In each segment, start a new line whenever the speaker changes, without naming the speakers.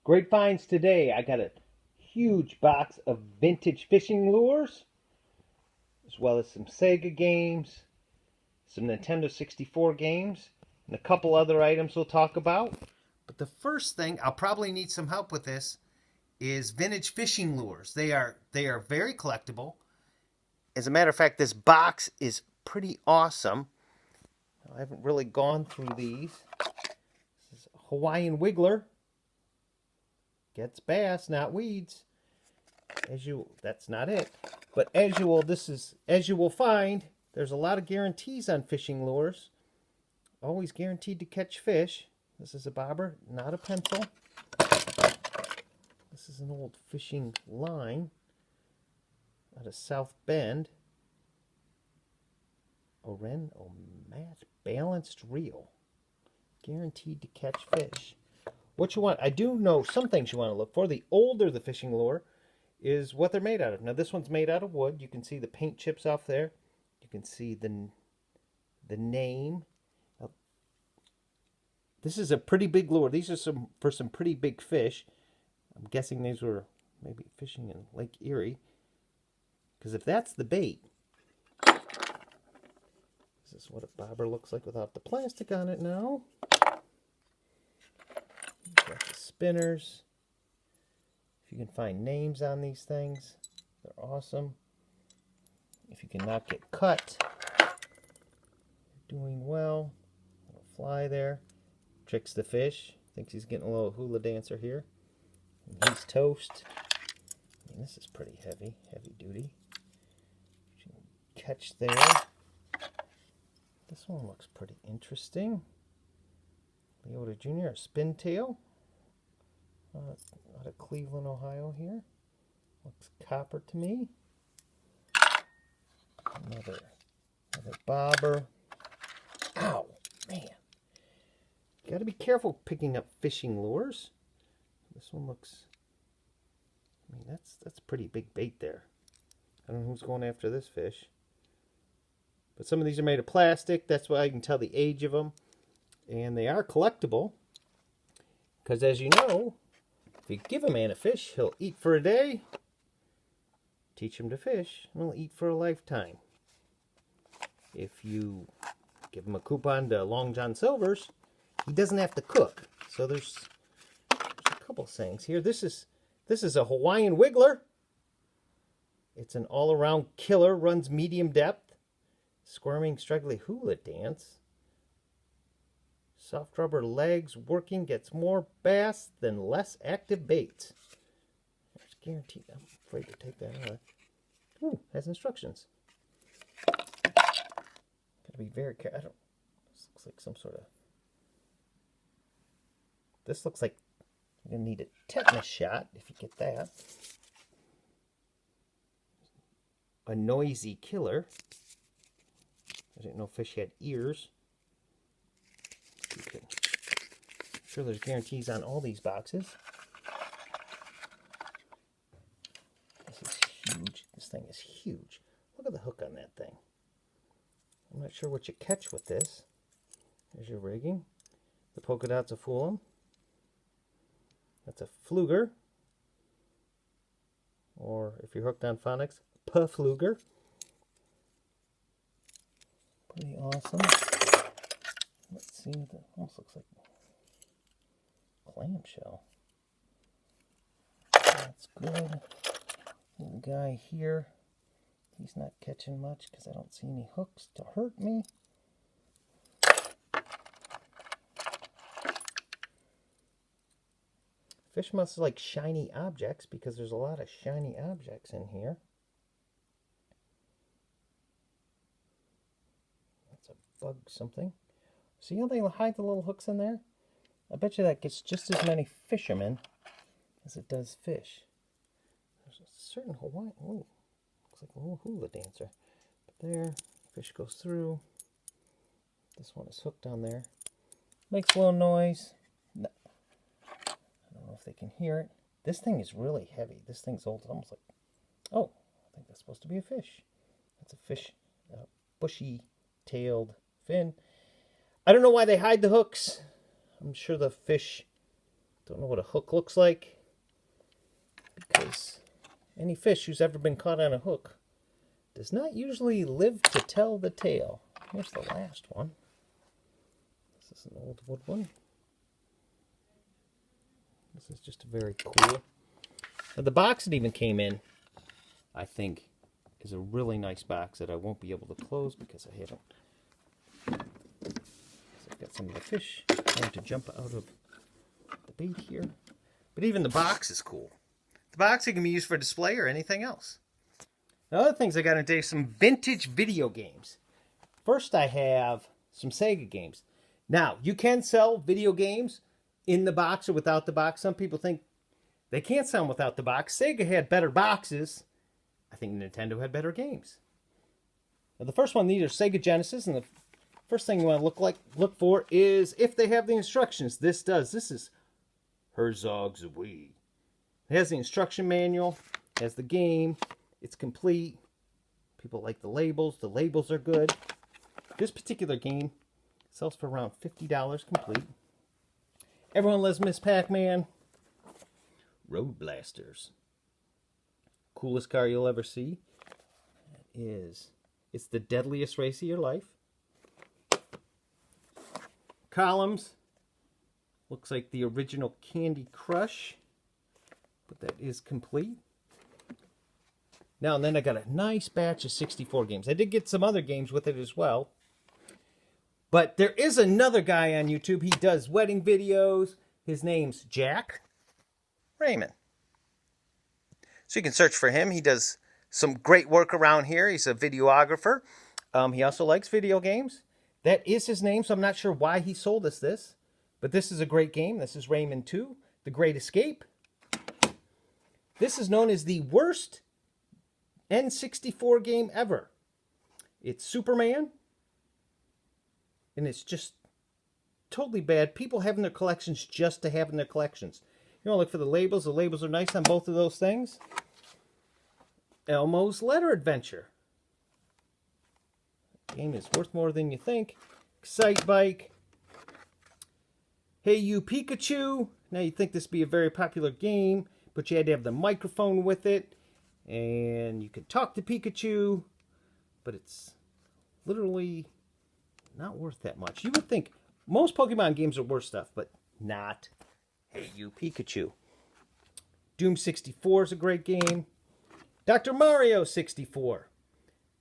Great finds today. I got a huge box of vintage fishing lures, as well as some Sega games, some Nintendo 64 games, and a couple other items we'll talk about. But the first thing, I'll probably need some help with this, is vintage fishing lures. They are very collectible. As a matter of fact, this box is pretty awesome. I haven't really gone through these. This is a Hawaiian Wiggler. Gets bass, not weeds. That's not it. But as you will find, there's a lot of guarantees on fishing lures. Always guaranteed to catch fish. This is a bobber, not a pencil. This is an old fishing line out of South Bend. Oren Omat balanced reel. Guaranteed to catch fish. What you want, I do know some things you want to look for. The older the fishing lure is what they're made out of. Now this one's made out of wood. You can see the paint chips off there. You can see the name. This is a pretty big lure. These are for some pretty big fish. I'm guessing these were maybe fishing in Lake Erie. Because if that's the bait, this is what a bobber looks like without the plastic on it now. Got the spinners. If you can find names on these things, they're awesome. If you cannot get cut, you're doing well. Little fly there. Tricks the fish. Thinks he's getting a little hula dancer here. And he's toast. I mean, this is pretty heavy duty. You can catch there. This one looks pretty interesting. Leota Jr., a spin tail. Out of Cleveland, Ohio here. Looks copper to me. Another bobber. Ow, man. You got to be careful picking up fishing lures. This one looks, I mean, that's pretty big bait there. I don't know who's going after this fish. But some of these are made of plastic. That's why I can tell the age of them. And they are collectible. Because as you know, if you give a man a fish, he'll eat for a day. Teach him to fish, and he'll eat for a lifetime. If you give him a coupon to Long John Silver's, he doesn't have to cook. So there's a couple things here. This is a Hawaiian Wiggler. It's an all-around killer, runs medium depth. Squirming, straggly hula dance. Soft rubber legs, working, gets more bass than less active baits. There's guaranteed. I'm afraid to take that out. Ooh, has instructions. Gotta be very careful. This looks like some sort of. This looks like you're gonna need a tetanus shot if you get that. A noisy killer. I didn't know fish had ears. I'm sure there's guarantees on all these boxes. This is huge. This thing is huge. Look at the hook on that thing. I'm not sure what you catch with this. There's your rigging. The polka dots will fool them. That's a fluger. Or if you're hooked on phonics, pafluger. Pretty awesome. Let's see what that almost looks like. Clamshell. That's good. Little guy here. He's not catching much because I don't see any hooks to hurt me. Fish must like shiny objects because there's a lot of shiny objects in here. That's a bug something. See how they hide the little hooks in there? I bet you that gets just as many fishermen as it does fish. There's a certain Hawaiian, ooh, looks like a little hula dancer. But there, fish goes through. This one is hooked on there. Makes a little noise. No. I don't know if they can hear it. This thing is really heavy. This thing's old. It's almost like, oh, I think that's supposed to be a fish. That's a fish, bushy-tailed fin. I don't know why they hide the hooks. I'm sure the fish Don't know what a hook looks like, because any fish who's ever been caught on a hook does not usually live to tell the tale. Here's the last one. This is an old wood one. This is just very cool. Now, the box it even came in, I think, is a really nice box that I won't be able to close because I haven't. So I've got some of the fish trying to jump out of the bait here. But even the box is cool. The box can be used for display or anything else. The other things I got today are some vintage video games. First, I have some Sega games. Now, you can sell video games in the box or without the box. Some people think they can't sell them without the box. Sega had better boxes. I think Nintendo had better games. Now, the first one, these are Sega Genesis, and the first thing you want to look for is if they have the instructions. This does. This is Herzog's Wii. It has the instruction manual, it has the game, it's complete. People like the labels. The labels are good. This particular game sells for around $50 complete. Everyone loves Miss Pac-Man. Road Blasters. Coolest car you'll ever see. It's the deadliest race of your life. Columns. Looks like the original Candy Crush. But that is complete. Now and then I got a nice batch of 64 games. I did get some other games with it as well. But there is another guy on YouTube. He does wedding videos. His name's Jack Raymond. So you can search for him. He does some great work around here. He's a videographer. He also likes video games. That is his name, so I'm not sure why he sold us this. But this is a great game. This is Raymond 2, The Great Escape. This is known as the worst N64 game ever. It's Superman. And it's just totally bad. People have in their collections just to have in their collections. You want to look for the labels. The labels are nice on both of those things. Elmo's Letter Adventure. The game is worth more than you think. Excite Bike. Hey You Pikachu. Now you'd think this would be a very popular game, but you had to have the microphone with it. And you could talk to Pikachu. But it's literally not worth that much. You would think most Pokemon games are worth stuff, but not. Hey You Pikachu. Doom 64 is a great game. Dr. Mario 64.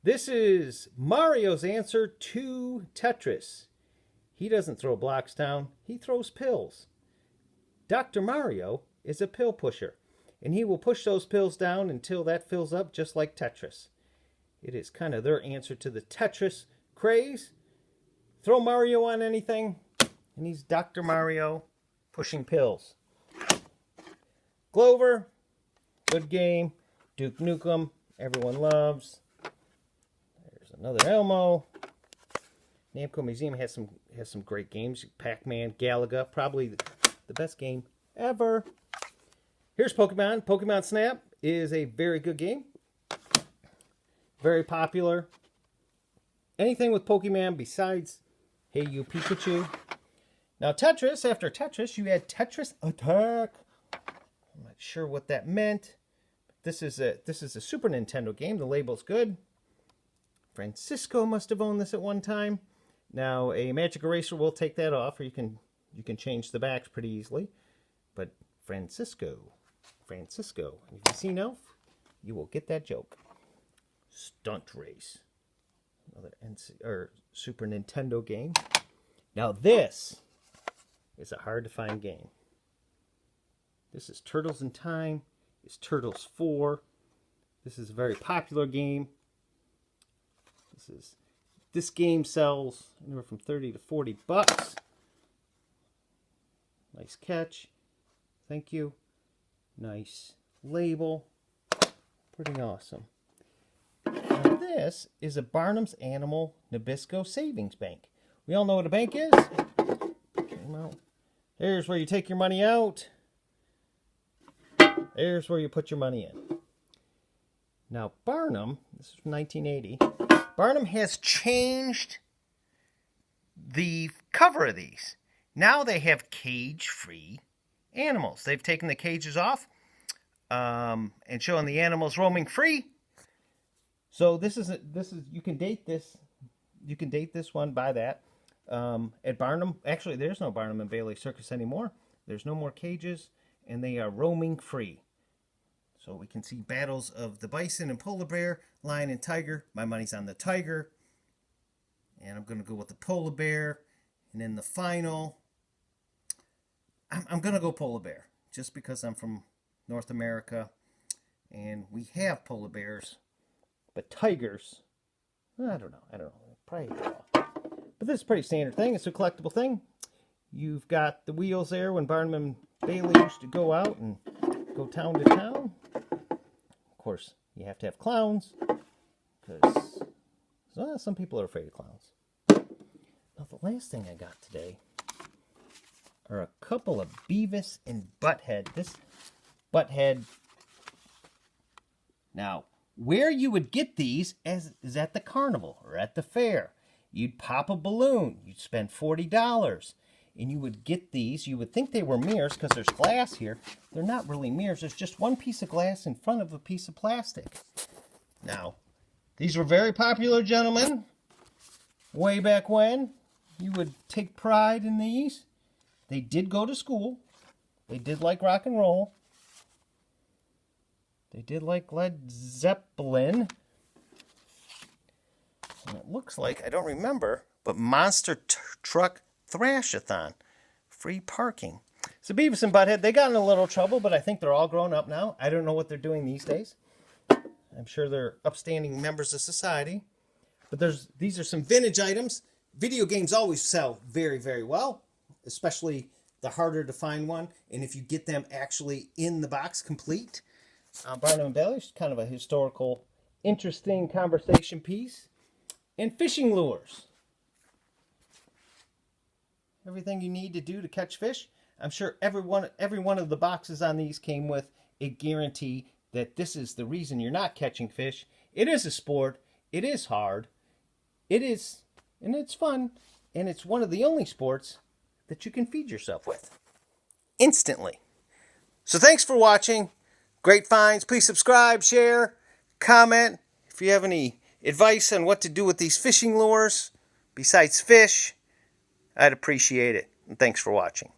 This is Mario's answer to Tetris. He doesn't throw blocks down. He throws pills. Dr. Mario is a pill pusher, and he will push those pills down until that fills up, just like Tetris. It is kind of their answer to the Tetris craze. Throw Mario on anything, and he's Dr. Mario pushing pills. Clover, good game. Duke Nukem, everyone loves. There's another Elmo. Namco Museum has some great games. Pac-Man, Galaga, probably the best game ever. Here's Pokemon. Pokemon Snap is a very good game. Very popular. Anything with Pokemon besides Hey You Pikachu. Now Tetris, after Tetris, you had Tetris Attack. I'm not sure what that meant. This is a Super Nintendo game. The label's good. Francisco must have owned this at one time. Now a magic eraser will take that off, or you can change the backs pretty easily. But Francisco. If you've seen Elf, you will get that joke. Stunt Race. Another Super Nintendo game. Now this is a hard to find game. This is Turtles in Time. It's Turtles 4. This is a very popular game. This game sells anywhere from 30 to 40 bucks. Nice catch. Thank you. Nice label. Pretty awesome. Now this is a Barnum's Animal Nabisco Savings Bank. We all know what a bank is. Here's where you take your money out. There's where you put your money in. Now Barnum, this is from 1980. Barnum has changed the cover of these. Now they have cage-free animals. They've taken the cages off and showing the animals roaming free. So this is you can date this. You can date this one by that. At Barnum, actually, there's no Barnum and Bailey Circus anymore. There's no more cages, and they are roaming free. So we can see battles of the bison and polar bear, lion and tiger. My money's on the tiger. And I'm going to go with the polar bear. And then the final, I'm going to go polar bear. Just because I'm from North America. And we have polar bears. But tigers, I don't know. Probably, but this is a pretty standard thing. It's a collectible thing. You've got the wheels there when Barnum and Bailey used to go out and go town to town. Of course, you have to have clowns, because some people are afraid of clowns. Now, the last thing I got today are a couple of Beavis and Butthead. This Butthead. Now, where you would get these is at the carnival or at the fair. You'd pop a balloon. You'd spend $40. And you would get these. You would think they were mirrors because there's glass here. They're not really mirrors. There's just one piece of glass in front of a piece of plastic. Now, these were very popular, gentlemen. Way back when. You would take pride in these. They did go to school. They did like rock and roll. They did like Led Zeppelin. And it looks like, I don't remember, but Monster Truck Thrashathon. Free parking. So Beavis and Butthead, they got in a little trouble, but I think they're all grown up now. I don't know what they're doing these days. I'm sure they're upstanding members of society. But these are some vintage items. Video games always sell very, very well, especially the harder to find one. And if you get them actually in the box complete. Barnum and Bailey is kind of a historical, interesting conversation piece. And fishing lures. Everything you need to do to catch fish. I'm sure every one of the boxes on these came with a guarantee that this is the reason you're not catching fish. It is a sport. It is hard. It is, and it's fun. And it's one of the only sports that you can feed yourself with. Instantly. So thanks for watching. Great finds. Please subscribe, share, comment. If you have any advice on what to do with these fishing lures besides fish, I'd appreciate it. And thanks for watching.